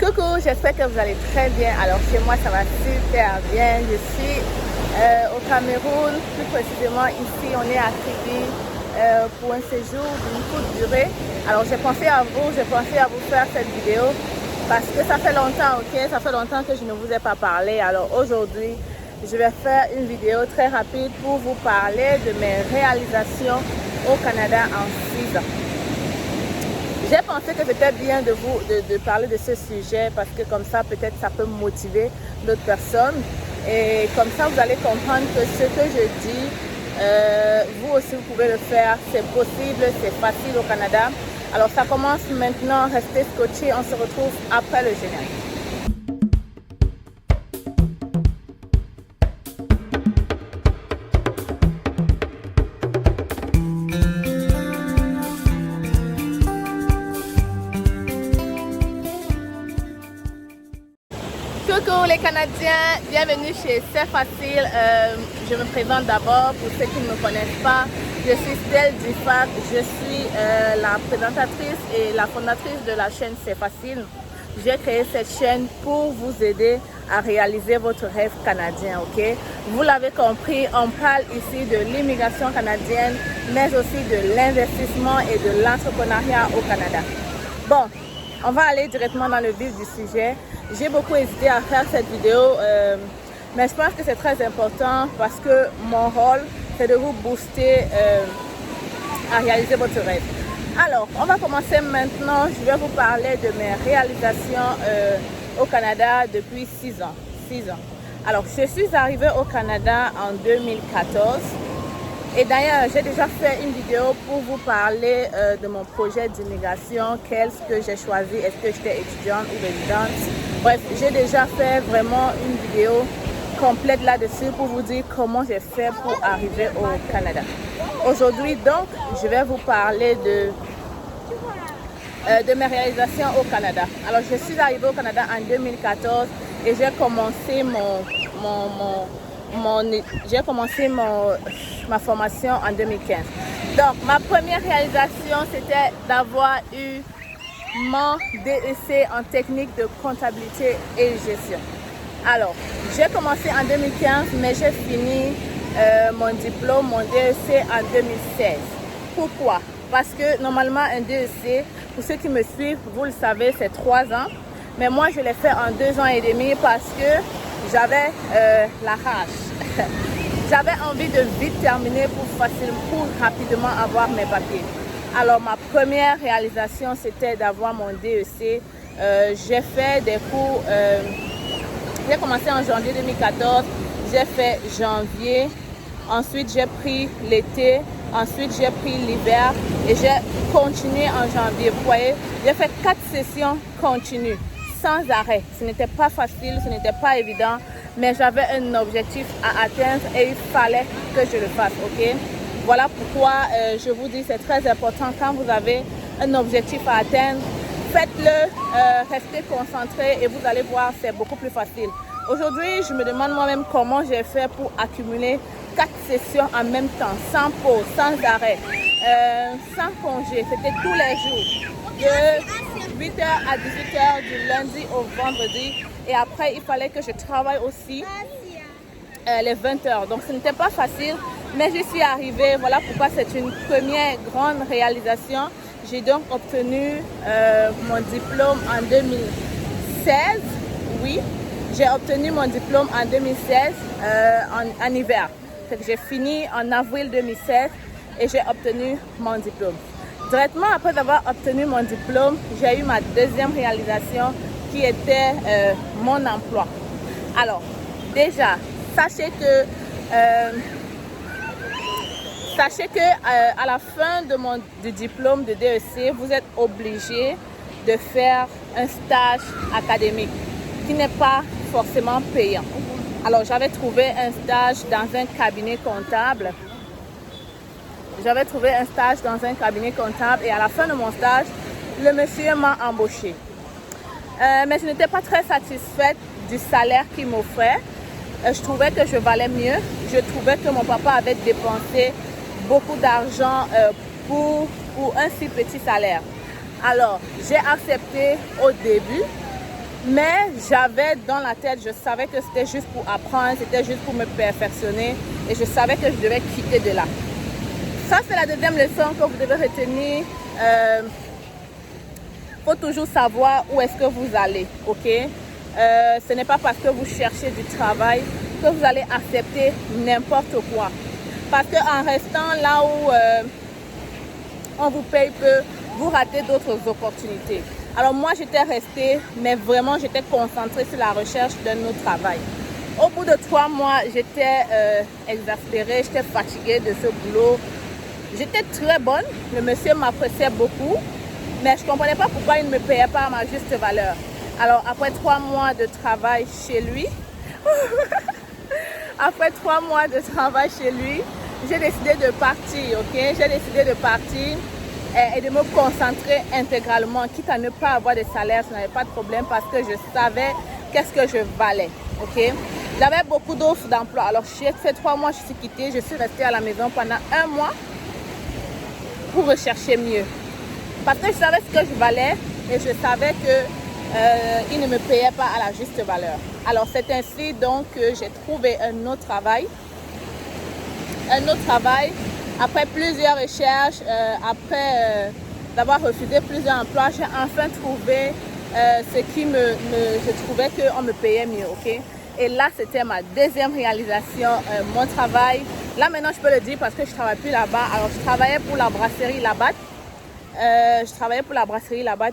Coucou, j'espère que vous allez très bien. Alors chez moi ça va super bien. Je suis au Cameroun, plus précisément ici on est à Kribi pour un séjour d'une courte durée. Alors j'ai pensé à vous faire cette vidéo parce que ça fait longtemps, ça fait longtemps que je ne vous ai pas parlé. Alors aujourd'hui je vais faire une vidéo très rapide pour vous parler de mes réalisations au Canada en 6 ans. J'ai pensé que c'était bien de parler de ce sujet parce que comme ça, peut-être ça peut motiver d'autres personnes. Et comme ça, vous allez comprendre que ce que je dis, vous aussi, vous pouvez le faire. C'est possible, c'est facile au Canada. Alors, ça commence maintenant. Restez scotchés. On se retrouve après le générique. Coucou les Canadiens, bienvenue chez C'est Facile. Je me présente d'abord pour ceux qui ne me connaissent pas. Je suis Stell Dufac, je suis la présentatrice et la fondatrice de la chaîne C'est Facile. J'ai créé cette chaîne pour vous aider à réaliser votre rêve canadien, ok? Vous l'avez compris, on parle ici de l'immigration canadienne, mais aussi de l'investissement et de l'entrepreneuriat au Canada. Bon, on va aller directement dans le vif du sujet. J'ai beaucoup hésité à faire cette vidéo, mais je pense que c'est très important parce que mon rôle, c'est de vous booster à réaliser votre rêve. Alors, on va commencer maintenant. Je vais vous parler de mes réalisations au Canada depuis 6 ans. 6 ans. Alors, je suis arrivée au Canada en 2014. Et d'ailleurs, j'ai déjà fait une vidéo pour vous parler de mon projet d'immigration, qu'est-ce que j'ai choisi, est-ce que j'étais étudiante ou résidente. Bref, j'ai déjà fait vraiment une vidéo complète là-dessus pour vous dire comment j'ai fait pour arriver au Canada. Aujourd'hui, donc, je vais vous parler de mes réalisations au Canada. Alors, je suis arrivée au Canada en 2014 et j'ai commencé ma formation en 2015. Donc, ma première réalisation, c'était d'avoir eu mon DEC en technique de comptabilité et gestion. Alors, j'ai commencé en 2015, mais j'ai fini mon diplôme, mon DEC en 2016. Pourquoi? Parce que normalement, un DEC, pour ceux qui me suivent, vous le savez, c'est 3 ans. Mais moi, je l'ai fait en 2 ans et demi parce que j'avais la rage. J'avais envie de vite terminer pour rapidement avoir mes papiers. Alors, ma première réalisation, c'était d'avoir mon DEC. J'ai fait des cours, j'ai commencé en janvier 2014, j'ai fait janvier, ensuite j'ai pris l'été, ensuite j'ai pris l'hiver et j'ai continué en janvier. Vous voyez, j'ai fait 4 sessions continues, sans arrêt. Ce n'était pas facile, ce n'était pas évident, mais j'avais un objectif à atteindre et il fallait que je le fasse, ok? Voilà pourquoi je vous dis c'est très important quand vous avez un objectif à atteindre, faites-le, restez concentré et vous allez voir c'est beaucoup plus facile. Aujourd'hui, je me demande moi-même comment j'ai fait pour accumuler 4 sessions en même temps, sans pause, sans arrêt, sans congé. C'était tous les jours, de 8h à 18h du lundi au vendredi. Et après, il fallait que je travaille aussi les 20h. Donc, ce n'était pas facile, mais je suis arrivée. Voilà pourquoi c'est une première grande réalisation. J'ai donc obtenu mon diplôme en 2016. Oui, j'ai obtenu mon diplôme en 2016 en hiver. J'ai fini en avril 2016 et j'ai obtenu mon diplôme. Directement après avoir obtenu mon diplôme, j'ai eu ma deuxième réalisation qui était mon emploi. Alors, déjà, sachez que à la fin du diplôme de DEC, vous êtes obligé de faire un stage académique qui n'est pas forcément payant. Alors, j'avais trouvé un stage dans un cabinet comptable. Et à la fin de mon stage, le monsieur m'a embauché. Mais je n'étais pas très satisfaite du salaire qu'il m'offrait. Je trouvais que je valais mieux. Je trouvais que mon papa avait dépensé beaucoup d'argent pour un si petit salaire. Alors, j'ai accepté au début Mais j'avais dans la tête, je savais que c'était juste pour apprendre, c'était juste pour me perfectionner et je savais que je devais quitter de là. Ça, c'est la deuxième leçon que vous devez retenir. Faut toujours savoir où est-ce que vous allez, ok? Ce n'est pas parce que vous cherchez du travail que vous allez accepter n'importe quoi. Parce qu'en restant là où on vous paye peu, vous ratez d'autres opportunités. Alors moi, j'étais restée, mais vraiment, j'étais concentrée sur la recherche d'un autre travail. Au bout de 3 mois, j'étais exaspérée, j'étais fatiguée de ce boulot. J'étais très bonne, le monsieur m'appréciait beaucoup, mais je ne comprenais pas pourquoi il ne me payait pas à ma juste valeur. Alors, après 3 mois de travail chez lui, j'ai décidé de partir, ok? J'ai décidé de partir et de me concentrer intégralement, quitte à ne pas avoir de salaire, ce n'avait pas de problème parce que je savais qu'est-ce que je valais, ok? J'avais beaucoup d'offres d'emploi. Alors, j'ai fait 3 mois, je suis quittée, je suis restée à la maison pendant 1 mois pour rechercher mieux. Parce que je savais ce que je valais et je savais qu'il ne me payait pas à la juste valeur. Alors, c'est ainsi donc que j'ai trouvé un autre travail. Après plusieurs recherches, après d'avoir refusé plusieurs emplois, j'ai enfin trouvé ce qui je trouvais qu'on me payait mieux, ok? Et là, c'était ma deuxième réalisation, mon travail. Là, maintenant, je peux le dire parce que je ne travaille plus là-bas. Alors, je travaillais pour la brasserie Labatt.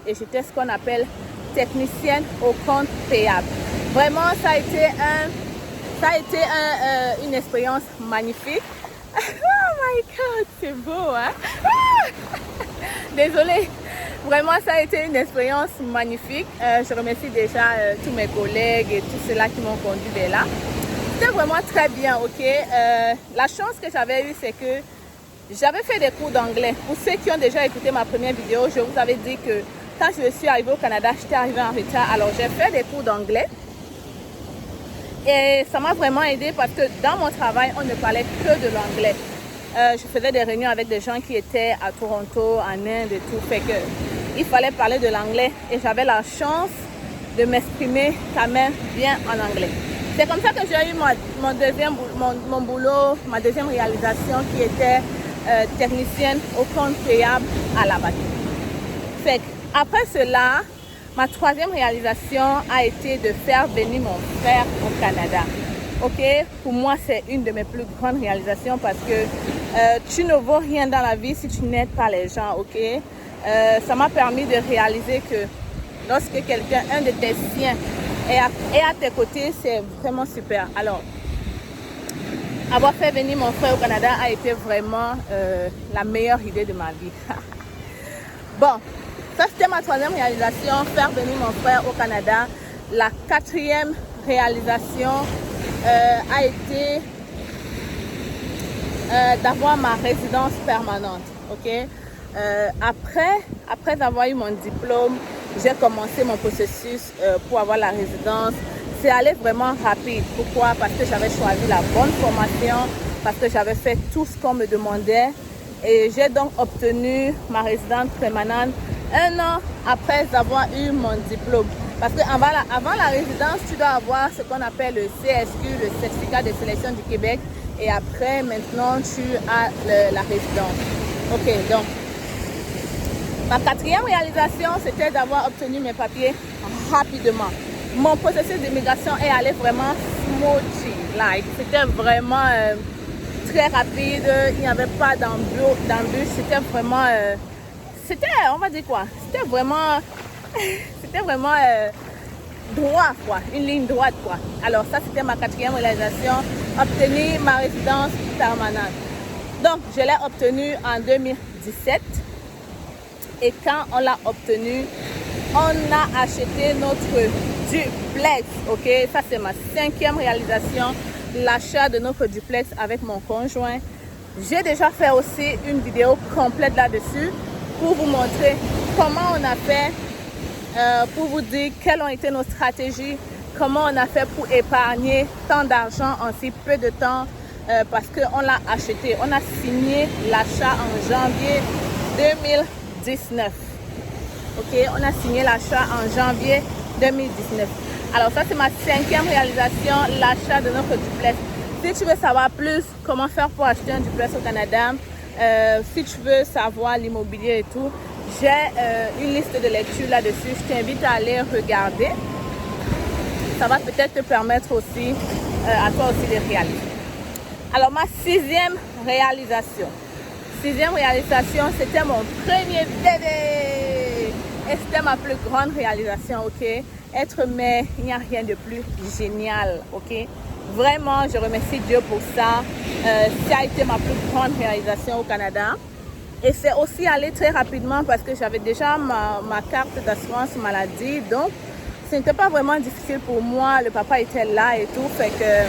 Et j'étais ce qu'on appelle technicienne au compte payable. Vraiment, ça a été une expérience magnifique. Oh my God, c'est beau, hein? Désolée. Vraiment, ça a été une expérience magnifique. Je remercie déjà tous mes collègues et tous ceux-là qui m'ont conduit vers là. C'était vraiment très bien, ok? La chance que j'avais eue, c'est que j'avais fait des cours d'anglais. Pour ceux qui ont déjà écouté ma première vidéo, je vous avais dit que quand je suis arrivée au Canada, j'étais arrivée en retard. Alors, j'ai fait des cours d'anglais. Et ça m'a vraiment aidé parce que dans mon travail, on ne parlait que de l'anglais. Je faisais des réunions avec des gens qui étaient à Toronto, en Inde et tout. Fait que il fallait parler de l'anglais et j'avais la chance de m'exprimer quand même bien en anglais. C'est comme ça que j'ai eu mon boulot, ma deuxième réalisation qui était technicienne au compte payable à Labatt. Fait après cela, ma troisième réalisation a été de faire venir mon frère au Canada. Ok, pour moi, c'est une de mes plus grandes réalisations parce que tu ne vaux rien dans la vie si tu n'aides pas les gens, ok? Ça m'a permis de réaliser que lorsque quelqu'un, un de tes siens, est à tes côtés, c'est vraiment super. Alors, avoir fait venir mon frère au Canada a été vraiment la meilleure idée de ma vie. Bon, ça c'était ma troisième réalisation, faire venir mon frère au Canada. La quatrième réalisation a été d'avoir ma résidence permanente, ok? Après avoir eu mon diplôme, j'ai commencé mon processus pour avoir la résidence. C'est allé vraiment rapide. Pourquoi? Parce que j'avais choisi la bonne formation, parce que j'avais fait tout ce qu'on me demandait. Et j'ai donc obtenu ma résidence permanente 1 an après avoir eu mon diplôme. Parce qu'avant la résidence, tu dois avoir ce qu'on appelle le CSQ, le certificat de sélection du Québec. Et après, maintenant, tu as la résidence. Ok, donc, ma quatrième réalisation, c'était d'avoir obtenu mes papiers rapidement. Mon processus d'immigration est allé vraiment smoothly. C'était vraiment très rapide. Il n'y avait pas d'embûches. C'était vraiment... on va dire quoi? C'était vraiment droit, quoi. Une ligne droite, quoi. Alors, ça, c'était ma quatrième réalisation. Obtenir ma résidence permanente. Donc, je l'ai obtenue en 2017. Et quand on l'a obtenue, on a acheté notre duplex, ok? Ça, c'est ma cinquième réalisation, l'achat de notre duplex avec mon conjoint. J'ai déjà fait aussi une vidéo complète là-dessus pour vous montrer comment on a fait, pour vous dire quelles ont été nos stratégies, comment on a fait pour épargner tant d'argent en si peu de temps, parce qu'on l'a acheté. On a signé l'achat en janvier 2019. Ok, on a signé l'achat en janvier 2019. Alors ça, c'est ma 5e réalisation, l'achat de notre duplex. Si tu veux savoir plus comment faire pour acheter un duplex au Canada, si tu veux savoir l'immobilier et tout, j'ai une liste de lecture là-dessus. Je t'invite à aller regarder. Ça va peut-être te permettre aussi, à toi aussi, de réaliser. Alors, ma 6e réalisation. 6e réalisation, c'était mon premier bébé. Et c'était ma plus grande réalisation, ok? Être mère, il n'y a rien de plus génial, ok? Vraiment, je remercie Dieu pour ça. Ça a été ma plus grande réalisation au Canada. Et c'est aussi allé très rapidement parce que j'avais déjà ma carte d'assurance maladie. Donc, ce n'était pas vraiment difficile pour moi. Le papa était là et tout. Fait que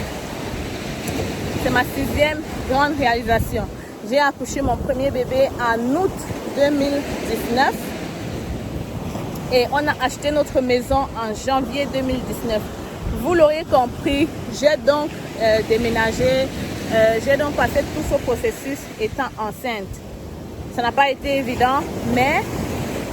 c'est ma 6e grande réalisation. J'ai accouché mon premier bébé en août 2019. Et on a acheté notre maison en janvier 2019. Vous l'aurez compris, j'ai donc déménagé. J'ai donc passé tout ce processus étant enceinte. Ça n'a pas été évident, mais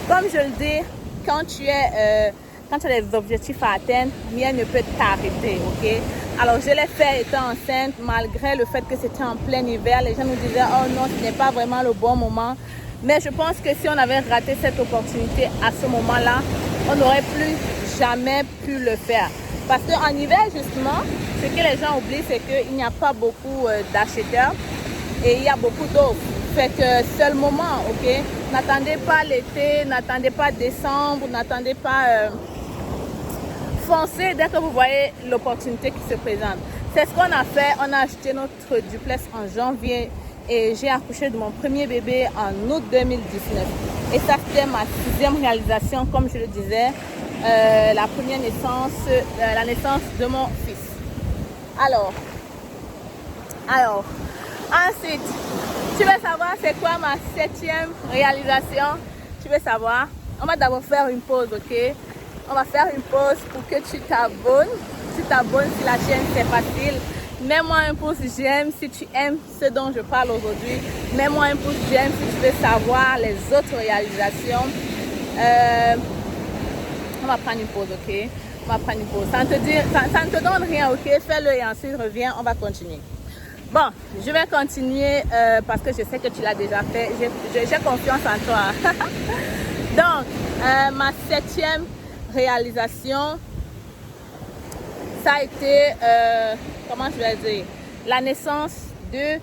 comme je le dis, quand tu as des objectifs à atteindre, rien ne peut t'arrêter, ok? Alors, je l'ai fait étant enceinte, malgré le fait que c'était en plein hiver. Les gens nous disaient, oh non, ce n'est pas vraiment le bon moment. Mais je pense que si on avait raté cette opportunité à ce moment-là, on n'aurait plus jamais pu le faire. Parce qu'en hiver, justement, ce que les gens oublient, c'est qu'il n'y a pas beaucoup d'acheteurs et il y a beaucoup d'offres. Fait que c'est le moment, ok? N'attendez pas l'été, n'attendez pas décembre, n'attendez pas... foncez dès que vous voyez l'opportunité qui se présente. C'est ce qu'on a fait. On a acheté notre duplex en janvier et j'ai accouché de mon premier bébé en août 2019. Et ça, c'était ma 6e réalisation, comme je le disais. La première naissance, la naissance de mon fils. Alors, ensuite, tu veux savoir c'est quoi ma 7e réalisation? Tu veux savoir? On va d'abord faire une pause, ok? On va faire une pause pour que tu t'abonnes. Tu t'abonnes sur la chaîne, c'est facile. Mets-moi un pouce j'aime si tu aimes ce dont je parle aujourd'hui. Mets-moi un pouce j'aime si tu veux savoir les autres réalisations. On va prendre une pause, ok? On va prendre une pause. Ça ne te donne rien, ok? Fais-le et ensuite reviens, on va continuer. Bon, je vais continuer parce que je sais que tu l'as déjà fait. J'ai confiance en toi. Donc, ma 7e réalisation, ça a été, comment je vais dire, la naissance de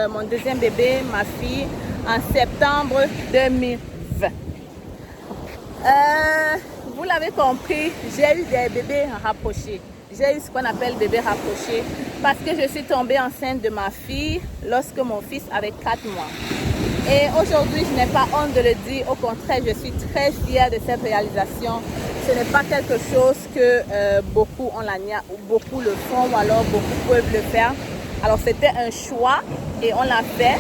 mon deuxième bébé, ma fille, en septembre 2020. Vous l'avez compris, j'ai eu des bébés rapprochés. J'ai eu ce qu'on appelle bébé rapproché parce que je suis tombée enceinte de ma fille lorsque mon fils avait 4 mois. Et aujourd'hui, je n'ai pas honte de le dire. Au contraire, je suis très fière de cette réalisation. Ce n'est pas quelque chose que beaucoup ont ou beaucoup le font ou alors beaucoup peuvent le faire. Alors, c'était un choix et on l'a fait.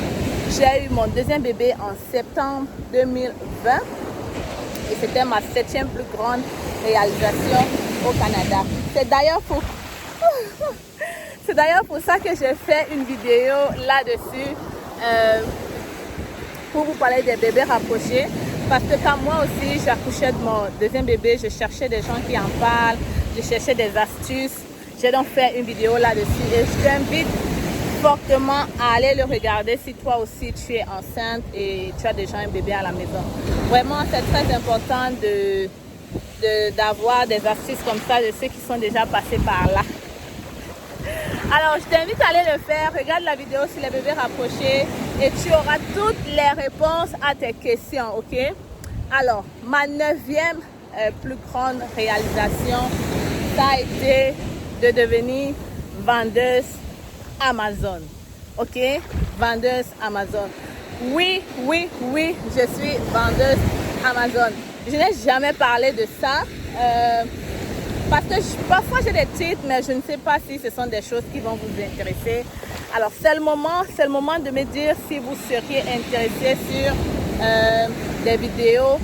J'ai eu mon deuxième bébé en septembre 2020 et c'était ma 7e plus grande réalisation au Canada. C'est d'ailleurs pour ça que j'ai fait une vidéo là-dessus pour vous parler des bébés rapprochés. Parce que quand moi aussi j'accouchais de mon deuxième bébé, je cherchais des gens qui en parlent, je cherchais des astuces. J'ai donc fait une vidéo là-dessus et je t'invite fortement à aller le regarder si toi aussi tu es enceinte et tu as déjà un bébé à la maison. Vraiment, c'est très important d'avoir des astuces comme ça de ceux qui sont déjà passés par là. Alors, je t'invite à aller le faire. Regarde la vidéo sur les bébés rapprochés et tu auras toutes les réponses à tes questions, ok? Alors, ma 9e plus grande réalisation, ça a été de devenir vendeuse Amazon, ok? Vendeuse Amazon. Oui, je suis vendeuse Amazon. Je n'ai jamais parlé de ça parce que parfois j'ai des titres, mais je ne sais pas si ce sont des choses qui vont vous intéresser. Alors, c'est le moment de me dire si vous seriez intéressé sur des vidéos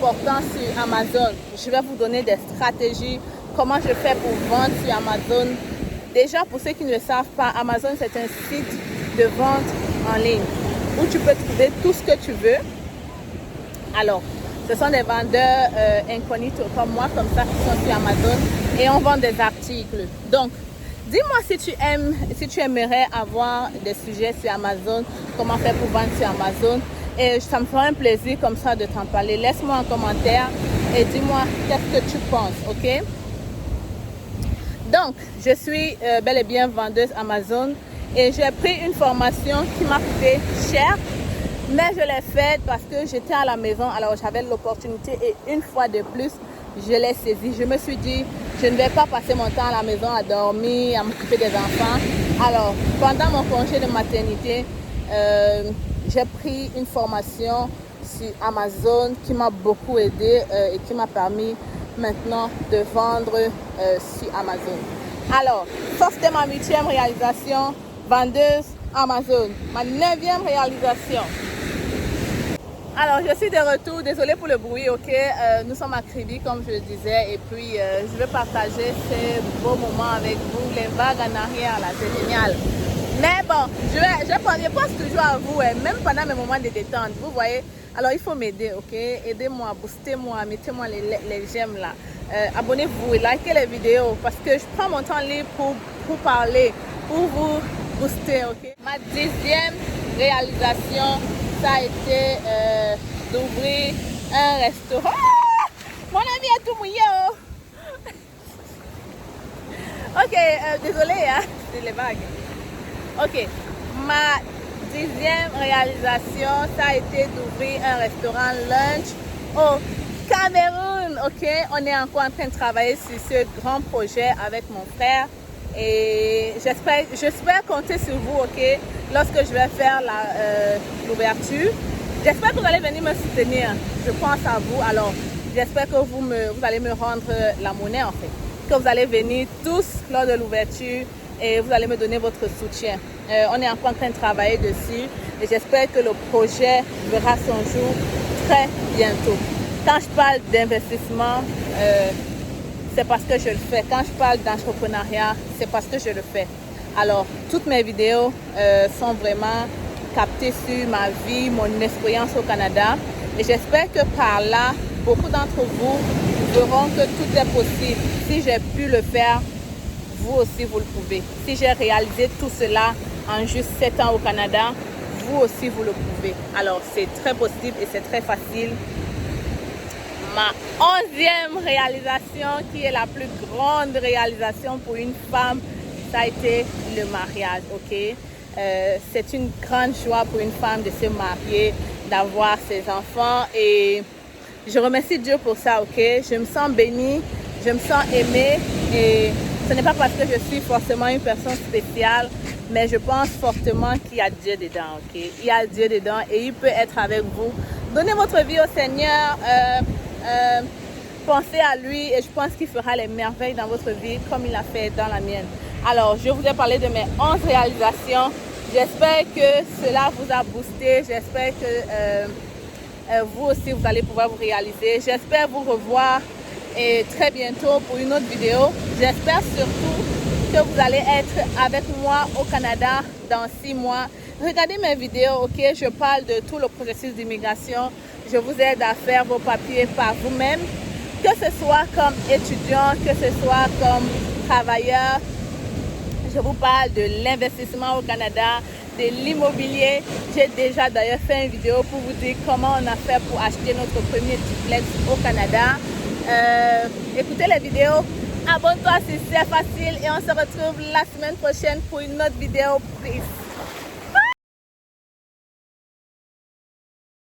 portant sur Amazon. Je vais vous donner des stratégies, comment je fais pour vendre sur Amazon. Déjà, pour ceux qui ne le savent pas, Amazon, c'est un site de vente en ligne où tu peux trouver tout ce que tu veux. Alors, Ce sont des vendeurs incognito comme moi, comme ça, qui sont sur Amazon et on vend des articles. Donc, dis-moi si tu aimerais avoir des sujets sur Amazon, comment faire pour vendre sur Amazon. Et ça me fera un plaisir comme ça de t'en parler. Laisse-moi un commentaire et dis-moi qu'est-ce que tu penses, ok? Donc, je suis bel et bien vendeuse Amazon et j'ai pris une formation qui m'a coûté cher, mais je l'ai faite parce que j'étais à la maison, alors j'avais l'opportunité et une fois de plus, je l'ai saisie. Je me suis dit, je ne vais pas passer mon temps à la maison à dormir, à m'occuper des enfants. Alors, pendant mon congé de maternité, j'ai pris une formation sur Amazon qui m'a beaucoup aidé et qui m'a permis maintenant de vendre sur Amazon. Alors, ça c'était ma 8e réalisation, vendeuse Amazon. Ma 9e réalisation. Alors, je suis de retour. Désolée pour le bruit, ok? Nous sommes à Kribi, comme je le disais, et puis je vais partager ces beaux moments avec vous. Les vagues en arrière, là, c'est génial. Mais bon, je pense toujours à vous, même pendant mes moments de détente. Vous voyez? Alors, il faut m'aider, ok? Aidez-moi, boostez-moi, mettez-moi les j'aime là. Abonnez-vous et likez les vidéos parce que je prends mon temps libre pour parler, pour vous booster, ok? Ma 10e réalisation, ça a été d'ouvrir un restaurant. Ah! Mon ami a tout mouillé, oh! Ok, désolé, hein? C'est les vagues. Ok, ma 10e réalisation, ça a été d'ouvrir un restaurant lunch au Cameroun. Ok, on est encore en train de travailler sur ce grand projet avec mon frère et j'espère compter sur vous, ok, lorsque je vais faire l'ouverture. J'espère que vous allez venir me soutenir. Je pense à vous. Alors, j'espère que vous allez me rendre la monnaie en fait, que vous allez venir tous lors de l'ouverture et vous allez me donner votre soutien. On est encore en train de travailler dessus et j'espère que le projet verra son jour très bientôt. Quand je parle d'investissement, c'est parce que je le fais. Quand je parle d'entrepreneuriat, c'est parce que je le fais. Alors, toutes mes vidéos sont vraiment captées sur ma vie, mon expérience au Canada. Et j'espère que par là, beaucoup d'entre vous verront que tout est possible. Si j'ai pu le faire, vous aussi vous le pouvez. Si j'ai réalisé tout cela en juste 7 ans au Canada, vous aussi vous le pouvez. Alors c'est très possible et c'est très facile. Ma 11e réalisation, qui est la plus grande réalisation pour une femme, ça a été le mariage, ok? C'est une grande joie pour une femme de se marier, d'avoir ses enfants et je remercie Dieu pour ça, ok? Je me sens bénie, je me sens aimée et ce n'est pas parce que je suis forcément une personne spéciale, mais je pense fortement qu'il y a Dieu dedans, ok? Il y a Dieu dedans et il peut être avec vous. Donnez votre vie au Seigneur, pensez à lui et je pense qu'il fera les merveilles dans votre vie comme il l'a fait dans la mienne. Alors, je vous ai parlé de mes 11 réalisations. J'espère que cela vous a boosté. J'espère que vous aussi, vous allez pouvoir vous réaliser. J'espère vous revoir et très bientôt pour une autre vidéo. J'espère surtout que vous allez être avec moi au Canada dans 6 mois. Regardez mes vidéos, ok? Je parle de tout le processus d'immigration. Je vous aide à faire vos papiers par vous-même, que ce soit comme étudiant, que ce soit comme travailleur. Je vous parle de l'investissement au Canada, de l'immobilier. J'ai déjà d'ailleurs fait une vidéo pour vous dire comment on a fait pour acheter notre premier duplex au Canada. Écoutez les vidéos, abonne-toi si c'est facile et on se retrouve la semaine prochaine pour une autre vidéo. Peace.